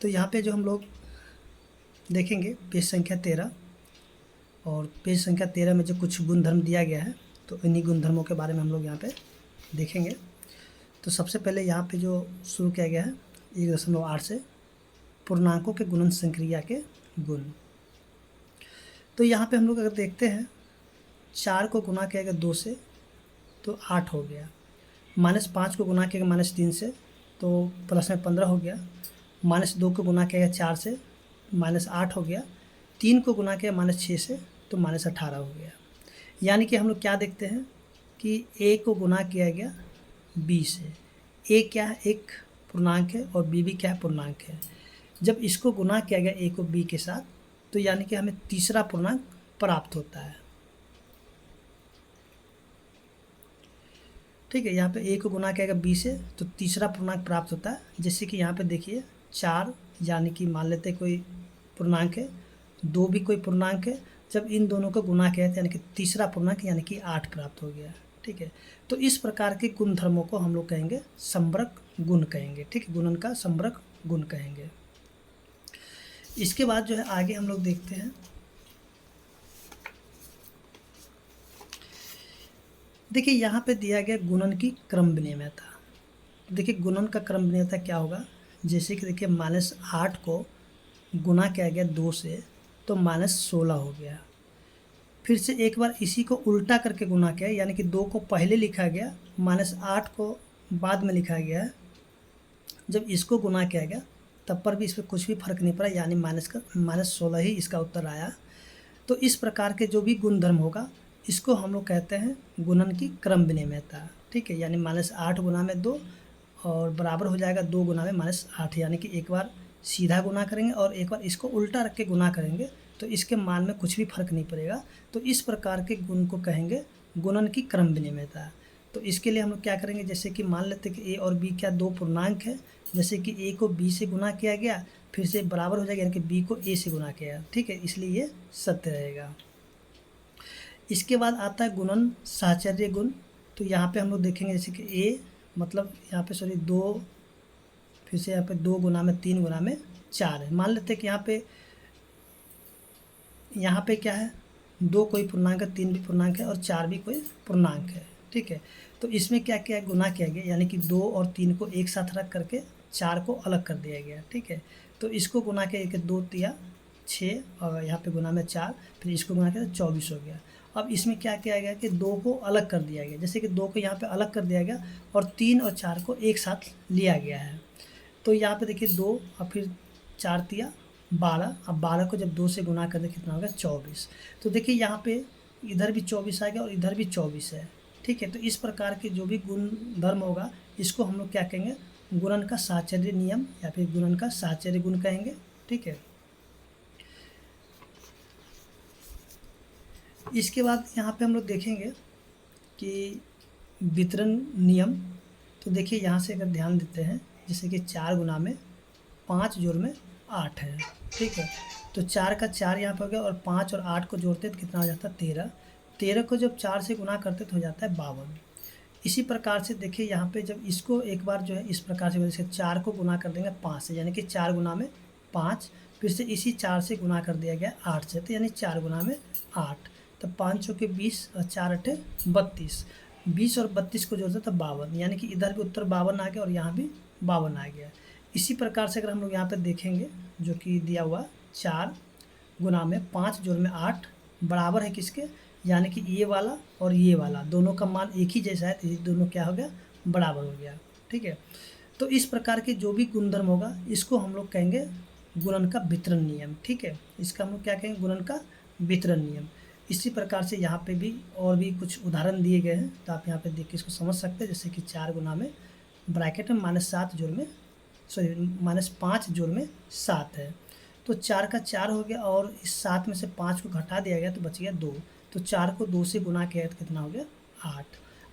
तो यहाँ पे जो हम लोग देखेंगे पेज संख्या 13, और पेज संख्या 13 में जो कुछ गुणधर्म दिया गया है तो इन्हीं गुणधर्मों के बारे में हम लोग यहाँ पे देखेंगे। तो सबसे पहले यहाँ पे जो शुरू किया गया है 1.8 से पूर्णांकों के गुणन संक्रिया के गुण। तो यहाँ पे हम लोग अगर देखते हैं 4 को गुना किया गया 2 से तो 8 हो गया, -5 को गुना किया गया -3 से तो प्लस में 15 हो गया, -2 को गुना किया गया 4 से -8 हो गया, 3 को गुना किया -6 से तो -18 हो गया। यानी कि हम लोग क्या देखते हैं कि a को गुना किया गया b से, a क्या है एक पूर्णांक है और b भी क्या है पूर्णांक है। जब इसको गुना किया गया a को b के साथ तो यानी कि हमें तीसरा पूर्णांक प्राप्त होता है। ठीक है, यहाँ पे a को गुना किया गया b से तो तीसरा पूर्णांक प्राप्त होता है। जैसे कि यहाँ पे देखिए 4 यानी कि मान लेते कोई पूर्णांक है, 2 भी कोई पूर्णांक है, जब इन दोनों को गुना किया यानी कि तीसरा पूर्णांक यानी कि 8 प्राप्त हो गया। ठीक है, तो इस प्रकार के गुणधर्मों को हम लोग कहेंगे संबरक गुण कहेंगे। ठीक है, गुणन का संबरक गुण कहेंगे। इसके बाद जो है आगे हम लोग देखते हैं, देखिए यहाँ पे दिया गया गुणन की क्रम विनिमयता। देखिए गुणन का क्रम विनिमयता क्या होगा, जैसे कि देखिए -8 को गुना किया गया 2 से तो -16 हो गया। फिर से एक बार इसी को उल्टा करके गुना किया यानी कि 2 को पहले लिखा गया, -8 को बाद में लिखा गया है। जब इसको गुना किया गया तब पर भी इस पर कुछ भी फर्क नहीं पड़ा, यानी -16 ही इसका उत्तर आया। तो इस प्रकार के जो भी गुणधर्म होगा इसको हम लोग कहते हैं गुणन की क्रम विनिमयता। ठीक है, यानी -8 गुना में 2 और बराबर हो जाएगा 2 गुना में -8, यानी कि एक बार सीधा गुना करेंगे और एक बार इसको उल्टा रख के गुना करेंगे तो इसके मान में कुछ भी फर्क नहीं पड़ेगा। तो इस प्रकार के गुण को कहेंगे गुणन की क्रम विनिमयता। तो इसके लिए हम लोग क्या करेंगे, जैसे कि मान लेते हैं कि a और b क्या दो पूर्णांक है, जैसे कि a को b से गुना किया गया फिर से बराबर हो जाएगा यानी कि b को a से गुना किया। ठीक है, इसलिए ये सत्य रहेगा। इसके बाद आता है गुणन साहचर्य गुण। तो यहाँ पे हम लोग देखेंगे जैसे कि a मतलब यहाँ पे सॉरी 2, फिर से यहाँ पे 2 गुना में 3 गुना में 4 है। मान लेते हैं कि यहाँ पे क्या है, 2 कोई पूर्णांक है, 3 भी पूर्णांक है और 4 भी कोई पूर्णांक है। ठीक है, तो इसमें क्या किया गुना किया गया यानी कि 2 और 3 को एक साथ रख करके 4 को अलग कर दिया गया। ठीक है, तो इसको गुना किया कि 2 तिया 6 और यहाँ पे गुना में 4, फिर इसको गुना किया 24 हो गया। अब इसमें क्या किया गया कि 2 को अलग कर दिया गया, जैसे कि 2 को यहाँ पे अलग कर दिया गया और 3 और 4 को एक साथ लिया गया है। तो यहाँ पे देखिए 2 और फिर 4 तिया 12, अब 12 को जब 2 से गुना कर दे कितना होगा 24। तो देखिए यहाँ पे इधर भी 24 आ गया और इधर भी 24 है। ठीक है, तो इस प्रकार के जो भी गुणधर्म होगा इसको हम लोग क्या कहेंगे गुणन का साहचर्य नियम या फिर गुणन का साहचर्य गुण कहेंगे। ठीक है, इसके बाद यहाँ पे हम लोग देखेंगे कि वितरण नियम। तो देखिए यहाँ से अगर ध्यान देते हैं जैसे कि 4 गुना में 5 जोड़ में 8 है। ठीक है, तो 4 का 4 यहाँ पर हो गया और 5 और 8 को जोड़ते तो कितना हो जाता है 13। 13 को जब 4 से गुना करते तो हो जाता है 52। इसी प्रकार से देखिए यहाँ पे जब इसको एक बार जो है इस प्रकार से जैसे 4 को गुना कर देंगे 5 से यानी कि 4 गुना में 5, फिर से इसी 4 से गुना कर दिया गया 8 से तो यानी 4 गुना में 8, तो 5 चौके 20 और 4 अठे 32, 20 और 32 को जोड़ते तो 52, यानी कि इधर भी उत्तर 52 आ गया और यहाँ भी 52 आ गया। इसी प्रकार से अगर हम लोग यहाँ पे देखेंगे जो कि दिया हुआ 4 गुना में 5 जोड़ में 8 बराबर है किसके, यानी कि ये वाला और ये वाला दोनों का मान एक ही जैसा है तो ये दोनों क्या हो गया बराबर हो गया। ठीक है, तो इस प्रकार के जो भी गुणधर्म होगा इसको हम लोग कहेंगे गुणन का वितरण नियम। ठीक है, इसका हम लोग क्या कहेंगे गुणन का वितरण नियम। इसी प्रकार से यहाँ पे भी और भी कुछ उदाहरण दिए गए हैं तो आप यहाँ पे देख के इसको समझ सकते हैं। जैसे कि 4 गुना में ब्रैकेट में -7 जोड़ में -5 जोड़ में 7 है, तो 4 का 4 हो गया और इस 7 में से 5 को घटा दिया गया तो बच गया 2, तो 4 को 2 से गुना किया तो कितना हो गया 8।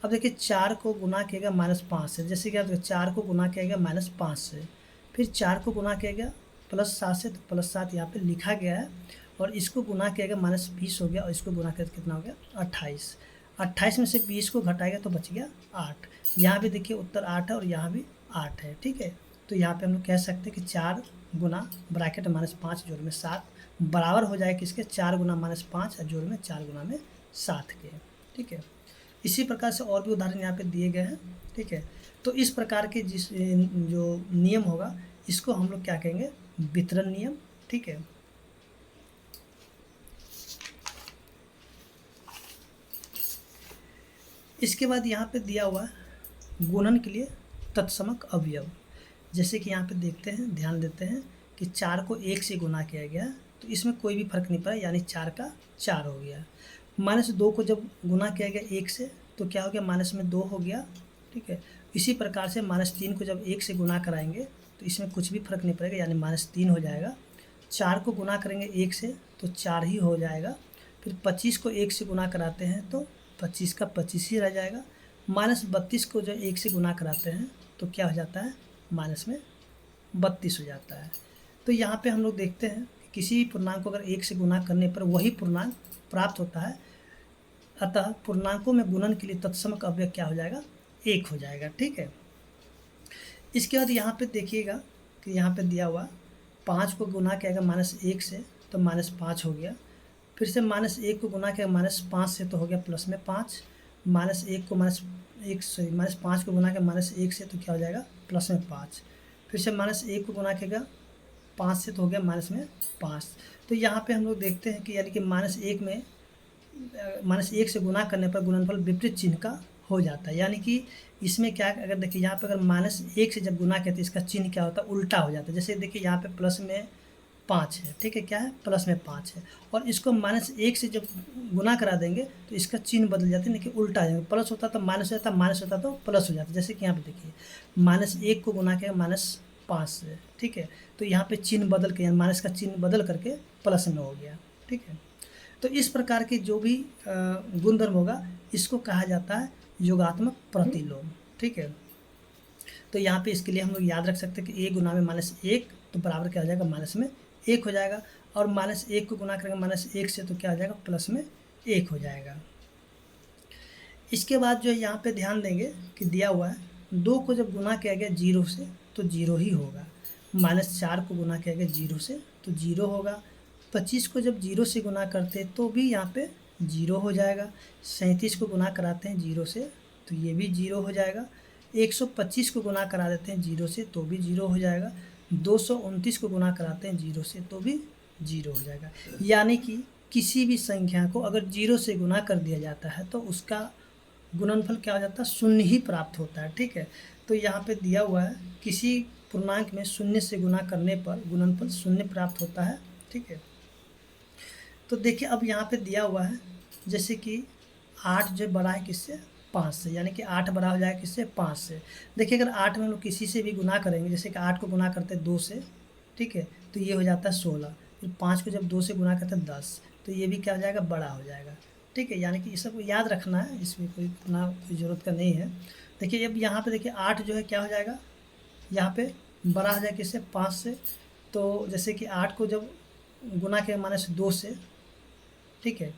अब देखिए 4 को गुना किया गया -5 से, जैसे क्या 4 को गुना किया गया -5 से, फिर 4 को गुना किया गया +7 से, तो +7 यहाँ पे लिखा गया है और इसको गुना किया गया -20 हो गया और इसको गुना किया तो कितना हो गया 28। 28 में से 20 को घटाएगा तो बच गया 8। यहाँ भी देखिए उत्तर 8 है और यहाँ भी 8 है। ठीक है, तो यहाँ पे हम लोग कह सकते हैं कि 4 गुना ब्रैकेट -5 जोड़ में 7 बराबर हो जाए किसके 4 गुना -5 और जोड़ में 4 गुना में 7 के। ठीक है, इसी प्रकार से और भी उदाहरण यहाँ पे दिए गए हैं। ठीक है, तो इस प्रकार के जो नियम होगा इसको हम लोग क्या कहेंगे, वितरण नियम। ठीक है, इसके बाद यहाँ पे दिया हुआ है गुणन के लिए तत्समक अवयव। जैसे कि यहाँ पे देखते हैं, ध्यान देते हैं कि 4 को 1 से गुना किया गया तो इसमें कोई भी फर्क नहीं पड़ा, यानी 4 का 4 हो गया। -2 को जब गुना किया गया 1 से तो क्या हो गया, माइनस में 2 हो गया। ठीक है, इसी प्रकार से -3 को जब 1 से गुना कराएंगे तो इसमें कुछ भी फर्क नहीं पड़ेगा, यानी -3 हो जाएगा। 4 को गुना करेंगे 1 से तो 4 ही हो जाएगा। फिर 25 को 1 से गुना कराते हैं तो 25 का 25 ही रह जाएगा। -32 को जब 1 से गुना कराते हैं तो क्या हो जाता है, -32 हो जाता है। तो यहाँ पे हम लोग देखते हैं कि किसी भी पूर्णांक को अगर 1 से गुना करने पर वही पूर्णांक प्राप्त होता है, अतः पूर्णांकों में गुणन के लिए तत्समक अवयव क्या हो जाएगा, 1 हो जाएगा। ठीक है, इसके बाद यहाँ पे देखिएगा कि यहाँ पे दिया हुआ 5 को गुना किया गया -1 से तो -5 हो गया। फिर से -1 को गुना किया -5 से तो हो गया +5। -1 को -5 को गुना किया -1 से तो क्या हो जाएगा, +5। फिर से -1 को गुना किया 5 से तो हो गया -5। तो यहाँ पे हम लोग देखते हैं कि यानी कि -1 में -1 से गुना करने पर गुणनफल विपरीत चिन्ह का हो जाता है। यानी कि इसमें क्या, अगर देखिए यहाँ पे अगर -1 से जब गुना किया तो इसका चिन्ह क्या होता है, उल्टा हो जाता है। जैसे देखिए यहाँ पे प्लस में 5 है, ठीक है, क्या है, प्लस में 5 है, और इसको -1 से जब गुना करा देंगे तो इसका चिन्ह बदल जाता है, लेकिन उल्टा आ जाएगा। प्लस होता तो माइनस हो जाता, माइनस होता तो प्लस हो जाता। जैसे कि यहाँ पे देखिए -1 को गुना किया -5 से, ठीक है, तो यहाँ पे चिन्ह बदल के, माइनस का चिन्ह बदल करके प्लस में हो गया। ठीक है, तो इस प्रकार के जो भी गुणधर्म होगा इसको कहा जाता है योगात्मक प्रतिलोम। ठीक है, तो यहाँ पे इसके लिए हम लोग याद रख सकते हैं कि a गुना में -1 तो बराबर क्या हो जाएगा, माइनस में 1 हो जाएगा, और -1 को गुना करेंगे -1 से तो क्या हो जाएगा, प्लस में 1 हो जाएगा। इसके बाद जो है यहाँ पे ध्यान देंगे कि दिया हुआ है 2 को जब गुना किया गया 0 से तो 0 ही होगा। -4 को गुना किया गया 0 से तो 0 होगा। 25 को जब 0 से गुना करते हैं तो भी यहाँ पे 0 हो जाएगा। 37 को गुना कराते हैं 0 से तो ये भी 0 हो जाएगा। 125 को गुना करा देते हैं 0 से तो भी 0 हो जाएगा। 229 को गुना कराते हैं 0 से तो भी 0 हो जाएगा। यानी कि किसी भी संख्या को अगर 0 से गुना कर दिया जाता है तो उसका गुणनफल क्या हो जाता है, शून्य ही प्राप्त होता है। ठीक है, तो यहाँ पे दिया हुआ है किसी पूर्णांक में 0 से गुना करने पर गुणनफल 0 प्राप्त होता है। ठीक है, तो देखिए अब यहाँ पे दिया हुआ है जैसे कि 8 जो बड़ा है किससे, 5 से, यानी कि 8 बड़ा हो जाएगा किससे, 5 से। देखिए अगर 8 में हम लोग किसी से भी गुना करेंगे, जैसे कि 8 को गुना करते हैं 2 से, ठीक है, तो ये हो जाता है 16। फिर 5 को जब 2 से गुना करते हैं 10, तो ये भी क्या हो जाएगा, बड़ा हो जाएगा। ठीक है, यानी कि ये सब याद रखना है, इसमें कोई इतना कोई ज़रूरत का नहीं है। देखिए अब यहाँ पे देखिए 8 जो है क्या हो जाएगा, यहाँ पे बड़ा हो जाएगा किससे, 5 से। तो जैसे कि 8 को जब गुना किया -2 से, ठीक है,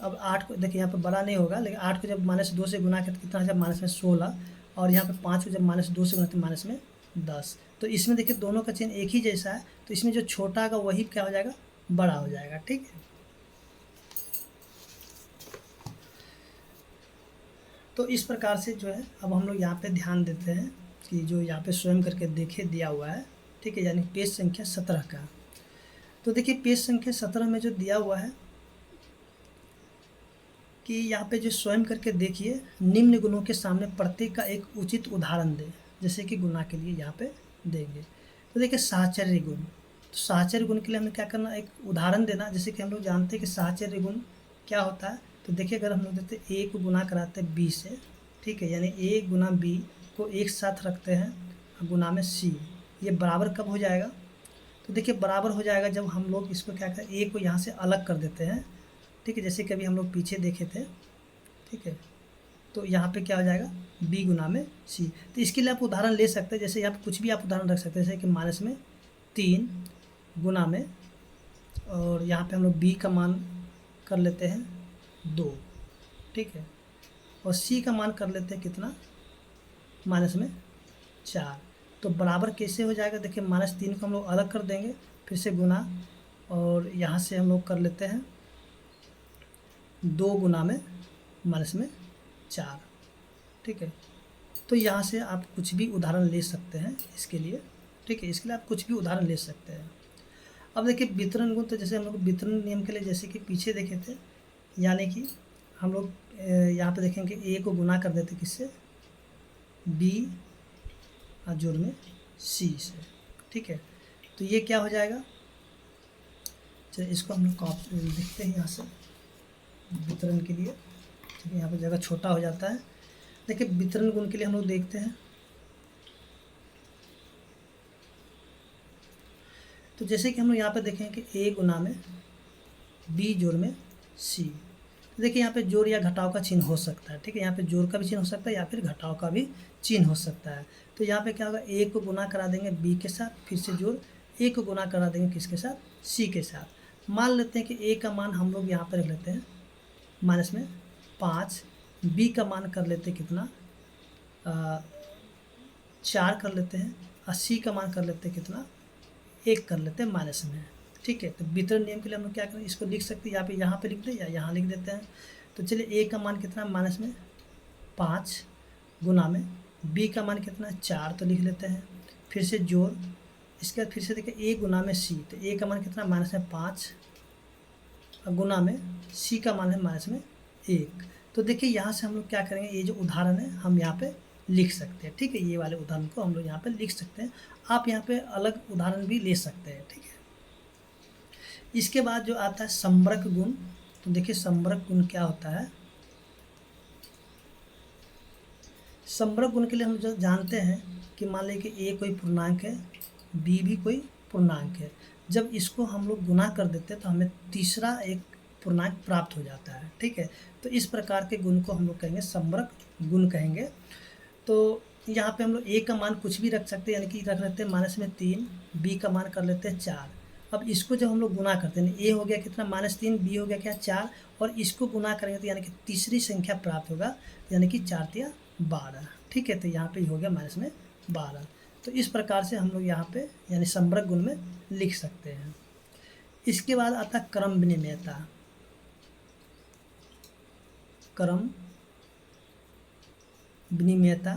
अब 8 को देखिए यहाँ पे बड़ा नहीं होगा, लेकिन 8 को जब -2 से गुना किया तो कितना हो जाएगा, -16, और यहाँ पे 5 को जब -2 से गुना तो -10। तो इसमें देखिए दोनों का चिन्ह एक ही जैसा है, तो इसमें जो छोटा होगा वही क्या हो जाएगा, बड़ा हो जाएगा। ठीक है, तो इस प्रकार से जो है अब हम लोग यहाँ पे ध्यान देते हैं कि जो यहाँ पे स्वयं करके देखे दिया हुआ है, ठीक है, यानी पेज संख्या 17 का। तो देखिए पेज संख्या 17 में जो दिया हुआ है कि यहाँ पे जो स्वयं करके देखिए, निम्न गुणों के सामने प्रत्येक का एक उचित उदाहरण दें। जैसे कि गुना के लिए यहाँ पे देंगे, तो देखिए साहचर्य गुण, तो साहचर्य गुण के लिए हमें क्या करना, एक उदाहरण देना। जैसे कि हम लोग जानते हैं कि साहचर्य गुण क्या होता है, तो देखिए अगर हम लोग देते हैं a को गुना कराते हैं b से, ठीक है, यानी a गुना b को एक साथ रखते हैं गुना में c, ये बराबर कब हो जाएगा, तो देखिए बराबर हो जाएगा जब हम लोग इसको क्या करें, a को यहाँ से अलग कर देते हैं। ठीक है, जैसे कभी हम लोग पीछे देखे थे, ठीक है, तो यहाँ पे क्या हो जाएगा, b गुना में c। तो इसके लिए आप उदाहरण ले सकते हैं, जैसे यहाँ पे कुछ भी आप उदाहरण रख सकते हैं, जैसे कि -3 गुना में, और यहाँ पे हम लोग b का मान कर लेते हैं 2, ठीक है, और c का मान कर लेते हैं कितना, -4। तो बराबर कैसे हो जाएगा, देखिए -3 को हम लोग अलग कर देंगे, फिर से गुना, और यहाँ से हम लोग कर लेते हैं 2 गुना में -4, ठीक है। तो यहाँ से आप कुछ भी उदाहरण ले सकते हैं इसके लिए, ठीक है, इसके लिए आप कुछ भी उदाहरण ले सकते हैं। अब देखिए वितरण गुण, तो जैसे हम लोग वितरण नियम के लिए जैसे कि पीछे देखे थे, यानी कि हम लोग यहाँ पे देखेंगे ए को गुना कर देते किससे, बी और जोड़ में सी से, ठीक है। तो ये क्या हो जाएगा, चलिए इसको हम लोग लिखते हैं यहाँ से वितरण के लिए, ठीक है, यहाँ पर जगह छोटा हो जाता है। देखिए वितरण गुण के लिए हम लोग देखते हैं, तो जैसे कि हम लोग यहाँ पे देखें कि ए गुना में बी जोड़ में सी, तो देखिए यहाँ पे जोड़ या घटाव का चिन्ह हो सकता है, ठीक है, यहाँ पे जोड़ का भी चिन्ह हो सकता है या फिर घटाव का भी चिन्ह हो सकता है। तो यहाँ पे क्या होगा, ए को गुना करा देंगे बी के साथ, फिर से जोड़, ए को गुना करा देंगे किसके साथ, सी के साथ। मान लेते हैं कि ए का मान हम लोग यहाँ पर रख लेते हैं -5, बी का मान कर लेते हैं कितना 4 कर लेते हैं, और सी का मान कर लेते हैं कितना 1 कर लेते हैं माइनस में, ठीक है। तो वितरण नियम के लिए हम लोग क्या करें, इसको लिख सकते हैं यहाँ पे लिख दें या यहाँ लिख देते हैं। तो चलिए ए का मान कितना -5 गुना में बी का मान कितना 4, तो लिख लेते हैं, फिर से जोड़, इसके बाद फिर से देखिए ए गुना में सी, तो ए का मान कितना -5 और गुना में सी का मान है -1। तो देखिए यहाँ से हम लोग क्या करेंगे, ये जो उदाहरण है हम यहाँ पे लिख सकते हैं, ठीक है, ये वाले उदाहरण को हम लोग यहाँ पे लिख सकते हैं। आप यहाँ पे अलग उदाहरण भी ले सकते हैं, ठीक है। इसके बाद जो आता है संबरक गुण, तो देखिए संबरक गुण क्या होता है। संबरक गुण के लिए हम जो जानते हैं कि मान लें कि ए कोई पूर्णांक है, बी भी कोई पूर्णांक है, जब इसको हम लोग गुना कर देते हैं तो हमें तीसरा एक पूर्णांक प्राप्त हो जाता है, ठीक है। तो इस प्रकार के गुण को हम लोग कहेंगे संबरक गुण कहेंगे। तो यहाँ पे हम लोग ए का मान कुछ भी रख सकते हैं, यानी कि रख लेते हैं -3, बी का मान कर लेते हैं 4। अब इसको जब हम लोग गुना करते हैं, ए हो गया कितना -3, बी हो गया क्या 4, और इसको गुना करेंगे तो यानी कि तीसरी संख्या प्राप्त होगा, यानी कि 4 तिया 12, ठीक है। तो यहाँ पे हो गया -12। तो इस प्रकार से हम लोग यहाँ पे यानी संबरक गुण में लिख सकते हैं। इसके बाद आता है क्रम विनिमेयता। क्रम विनिमेयता,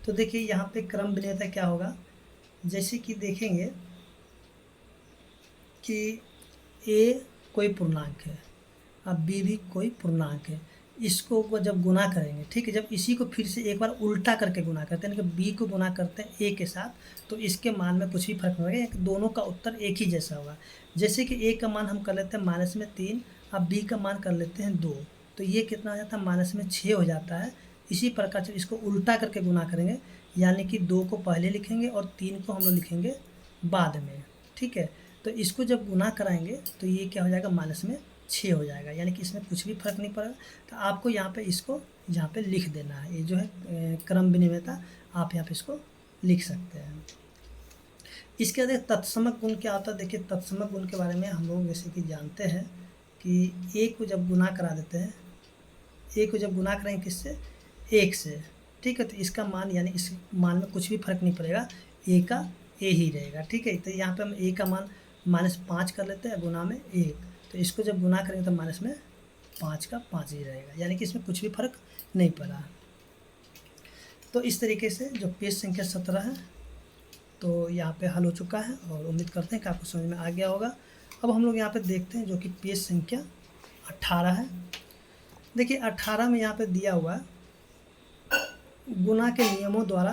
तो देखिए यहाँ पे क्रम विनिमेयता क्या होगा, जैसे कि देखेंगे कि ए कोई पूर्णांक है, अब बी भी कोई पूर्णांक है, इसको जब गुना करेंगे, ठीक है, जब इसी को फिर से एक बार उल्टा करके गुना करते हैं, यानी कि बी को गुना करते हैं ए के साथ, तो इसके मान में कुछ भी फर्क नहीं होगा, दोनों का उत्तर एक ही जैसा होगा। जैसे कि ए का मान हम कर लेते हैं -3, अब बी का मान कर लेते हैं 2, तो ये कितना हो जाता है -6 हो जाता है। इसी प्रकार से इसको उल्टा करके गुना करेंगे, यानी कि 2 को पहले लिखेंगे और 3 को हम लोग लिखेंगे बाद में, ठीक है। तो इसको जब गुना कराएंगे तो ये क्या हो जाएगा -6 हो जाएगा, यानी कि इसमें कुछ भी फर्क नहीं पड़ेगा। तो आपको यहाँ पे इसको यहाँ पे लिख देना है, ये जो है क्रम विनिमेयता, आप यहाँ पे इसको लिख सकते हैं। इसके बाद तत्समक गुण क्या होता है, देखिए तत्समक गुण के बारे में हम लोग जैसे कि जानते हैं कि ए को जब गुना करा देते हैं, ए को जब गुना कराएंगे किससे, 1 से, ठीक है, तो इसका मान यानी इस मान में कुछ भी फर्क नहीं पड़ेगा, ए का ए ही रहेगा, ठीक है। तो यहाँ पे हम ए का मान -5 कर लेते हैं गुना में 1, तो इसको जब गुना करेंगे तो माइनस में 5 का 5 ही रहेगा, यानी कि इसमें कुछ भी फर्क नहीं पड़ा। तो इस तरीके से जो पेज संख्या 17 है तो यहाँ पे हल हो चुका है, और उम्मीद करते हैं कि आपको समझ में आ गया होगा। अब हम लोग यहाँ पे देखते हैं जो कि पेज संख्या 18 है। देखिए 18 में यहाँ पे दिया हुआ है, गुना के नियमों द्वारा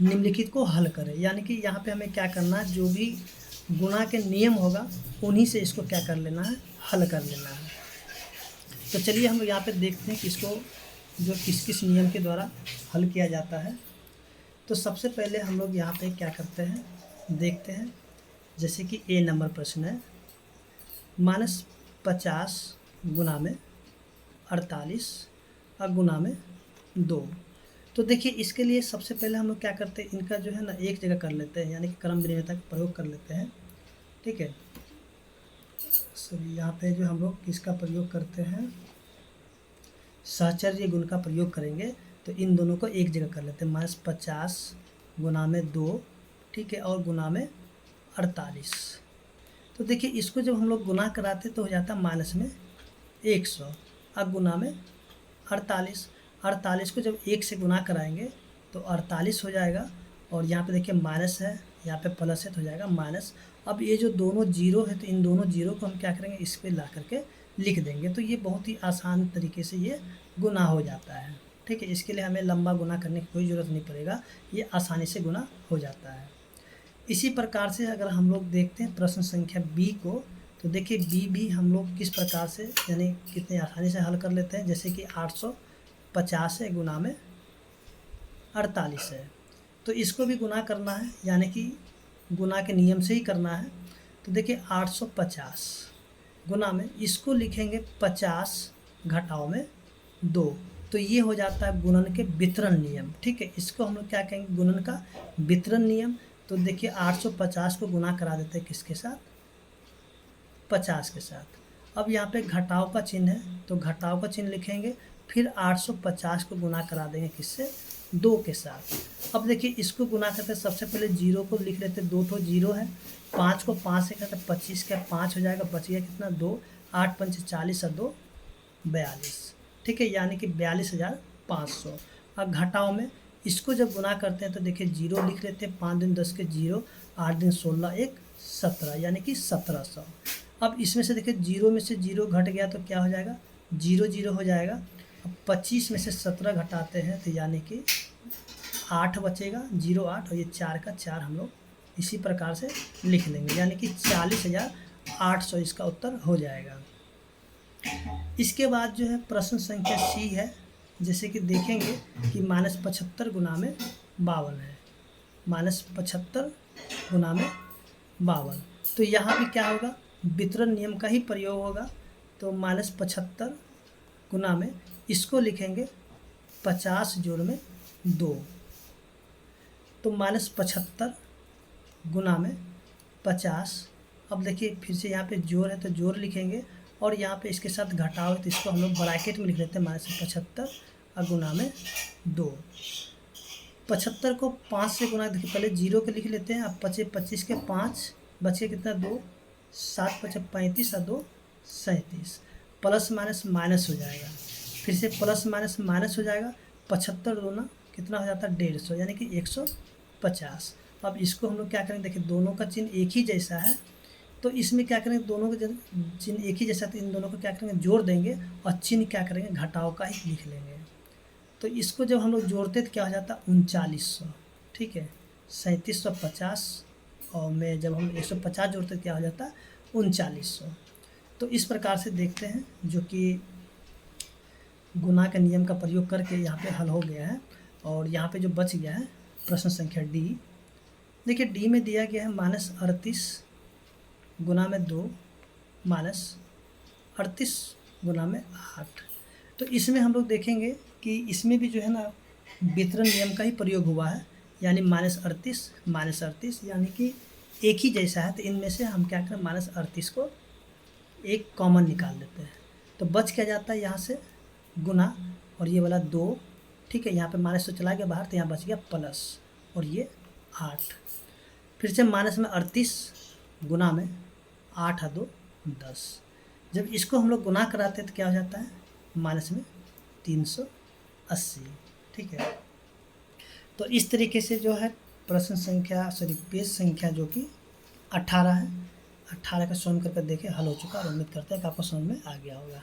निम्नलिखित को हल करें, यानी कि यहाँ पे हमें क्या करना है, जो भी गुना के नियम होगा उन्हीं से इसको क्या कर लेना है, हल कर लेना है। तो चलिए हम लोग यहाँ पे देखते हैं कि इसको जो किस किस नियम के द्वारा हल किया जाता है। तो सबसे पहले हम लोग यहाँ पे क्या करते हैं, देखते हैं, जैसे कि ए नंबर प्रश्न है, -50 गुना में 48 और गुना में 2। तो देखिए इसके लिए सबसे पहले हम लोग क्या करते हैं, इनका जो है ना एक जगह कर लेते हैं, यानी कि क्रम विनिमेयता का प्रयोग कर लेते हैं, ठीक है। सॉरी, यहाँ पे जो हम लोग किसका प्रयोग करते हैं, सहचर्य गुण का प्रयोग करेंगे। तो इन दोनों को एक जगह कर लेते हैं, -50 गुना में 2, ठीक है, और गुना में 48। तो देखिए इसको जब हम लोग गुना कराते तो हो जाता है माइनस में 100, अब गुना में 48। 48 को जब 1 से गुना कराएंगे तो 48 हो जाएगा, और यहाँ पे देखिए माइनस है, यहाँ पे प्लस है तो हो जाएगा माइनस। अब ये जो दोनों जीरो है तो इन दोनों जीरो को हम क्या करेंगे, इस पे ला करके लिख देंगे। तो ये बहुत ही आसान तरीके से ये गुना हो जाता है, ठीक है। इसके लिए हमें लंबा गुना करने की कोई ज़रूरत नहीं पड़ेगा, ये आसानी से गुना हो जाता है। इसी प्रकार से अगर हम लोग देखते हैं प्रश्न संख्या बी को, तो देखिए बी भी हम लोग किस प्रकार से यानी कितने आसानी से हल कर लेते हैं। जैसे कि 850 है गुना में 48 है, तो इसको भी गुना करना है, यानी कि गुना के नियम से ही करना है। तो देखिए 850 गुना में इसको लिखेंगे 50 घटाव में 2, तो ये हो जाता है गुणन के वितरण नियम, ठीक है। इसको हम लोग क्या कहेंगे, गुणन का वितरण नियम। तो देखिए 850 को गुना करा देते हैं किसके साथ, 50 के साथ। अब यहाँ पे घटाव का चिन्ह है तो घटाव का चिन्ह लिखेंगे, फिर 850 को गुना करा देंगे किससे, 2 के साथ। अब देखिए इसको गुना करते सबसे पहले 0 को लिख लेते, 2 तो 0 है, 5 को 5 से करते 25 का 5 हो जाएगा, बच गया कितना 2, 8 पंच 40 और 2 42, ठीक है, यानी कि 42,500। अब घटाव में इसको जब गुना करते हैं तो देखिए 0 लिख लेते हैं, 5 दिन 10 के 0, 8 दिन 16 1 17, यानी कि 1700। अब इसमें से देखिए 0 में से 0 घट गया तो क्या हो जाएगा, 0 0 हो जाएगा। अब 25 में से 17 घटाते हैं तो यानी कि 8 बचेगा, 0 8, और ये 4 का 4 हम लोग इसी प्रकार से लिख लेंगे, यानी कि 40,800 इसका उत्तर हो जाएगा। इसके बाद जो है प्रश्न संख्या सी है, जैसे कि देखेंगे कि -75 गुना में 52 है, -75 गुना में 52। तो यहाँ भी क्या होगा, वितरण नियम का ही प्रयोग होगा। तो -75 गुना में इसको लिखेंगे 50 जोड़ में 2, तो -75 गुना में 50। अब देखिए फिर से यहाँ पे जोड़ है तो जोड़ लिखेंगे, और यहाँ पे इसके साथ घटाव है तो इसको हम लोग ब्रैकेट में लिख लेते हैं, -75 और गुना में 2। 75 को 5 से गुना, देखिए पहले 0 के लिख लेते हैं, अब 25 के 5 बचे कितना 2, 7 5 35 और 2 37, प्लस माइनस माइनस हो जाएगा, फिर से प्लस माइनस माइनस हो जाएगा, 75 दूना कितना हो जाता है 150, यानी कि 150। अब इसको हम लोग क्या करेंगे, देखिए दोनों का चिन्ह एक ही जैसा है तो इसमें क्या करेंगे, दोनों का चिन्ह एक ही जैसा, तो इन दोनों को क्या करेंगे जोड़ देंगे, और चिन्ह क्या करेंगे घटाव का ही लिख लेंगे। तो इसको जब हम लोग जोड़ते तो क्या हो जाता 3900, ठीक है, 3750, और में जब हम 150 जोड़ते क्या हो जाता 3900। तो इस प्रकार से देखते हैं जो कि गुना के नियम का प्रयोग करके यहाँ पे हल हो गया है। और यहाँ पे जो बच गया है प्रश्न संख्या डी, देखिए डी में दिया गया है -38 गुना में 2 -38 गुना में 8। तो इसमें हम लोग देखेंगे कि इसमें भी जो है ना वितरण नियम का ही प्रयोग हुआ है, यानी -38 यानी कि एक ही जैसा है। तो इनमें से हम क्या करें, -38 को एक कॉमन निकाल देते हैं, तो बच क्या जाता है यहाँ से गुना, और ये वाला 2, ठीक है, यहाँ पे माइनस तो चला गया बाहर तो यहाँ बच गया प्लस, और ये 8, फिर से माइनस में 38 गुना में 8 और 2 10। जब इसको हम लोग गुना कराते हैं तो क्या हो जाता है माइनस में 380, ठीक है। तो इस तरीके से जो है प्रश्न संख्या पेज संख्या जो कि 18 है, 18 का सॉल्व करके देखें हल हो चुका, और उम्मीद करते हैं कि आपको समझ में आ गया होगा।